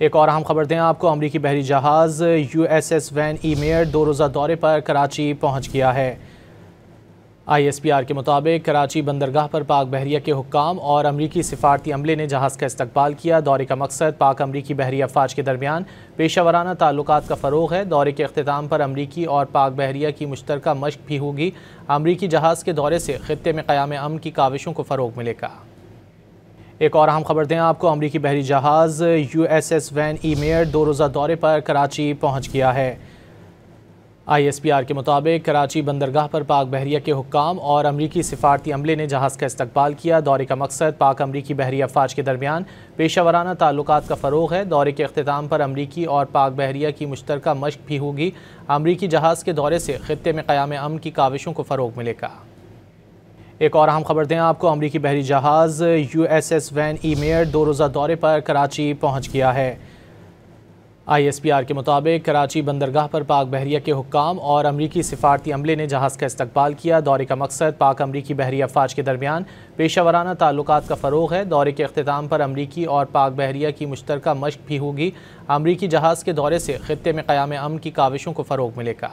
एक और अहम खबर दें आपको, अमरीकी बहरी जहाज़ USS वैन ई मेयर 2 रोज़ा दौरे पर कराची पहुँच गया है। ISPR के मुताबिक कराची बंदरगाह पर पाक बहरिया के हुक्काम और अमरीकी सिफारती अमले ने जहाज़ का इस्तकबाल किया। दौरे का मकसद पाक अमरीकी बहरी अफवाज के दरमियान पेशावराना ताल्लुकात का फ़रोग़ है। दौरे के अख्तिताम पर अमरीकी और पाक बहरिया की मुश्तरका मश्क भी होगी। अमरीकी जहाज़ के दौरे से खित्ते में क़याम अमन की काविशों को फ़रोग़ मिलेगा। एक और अहम खबर दें आपको, अमरीकी बहरी जहाज़ USS वैन ई मेयर 2 रोज़ा दौरे पर कराची पहुँच गया है। ISPR के मुताबिक कराची बंदरगाह पर पाक बहरिया के हुक्काम और अमरीकी सिफारती अमले ने जहाज़ का इस्तकबाल किया। दौरे का मकसद पाक अमरीकी बहरी अफवाज के दरमियान पेशावराना ताल्लुकात का फ़रोग़ है। दौरे के अख्तिताम पर अमरीकी और पाक बहरिया की मुश्तरका मश्क भी होगी। अमरीकी जहाज़ के दौरे से खित्ते में क़याम अमन की काविशों को फ़रोग़ मिलेगा। एक और अहम खबर दें आपको, अमरीकी बहरी जहाज़ USS वैन ई मेयर 2 रोज़ा दौरे पर कराची पहुँच गया है। ISPR के मुताबिक कराची बंदरगाह पर पाक बहरिया के हुक्काम और अमरीकी सिफारती अमले ने जहाज़ का इस्तकबाल किया। दौरे का मकसद पाक अमरीकी बहरी अफवाज के दरमियान पेशावराना ताल्लुकात का फ़रोग़ है। दौरे के अख्तिताम पर अमरीकी और पाक बहरिया की मुश्तरका मश्क भी होगी। अमरीकी जहाज़ के दौरे से खित्ते में क़याम अमन की काविशों को फ़रोग़ मिलेगा।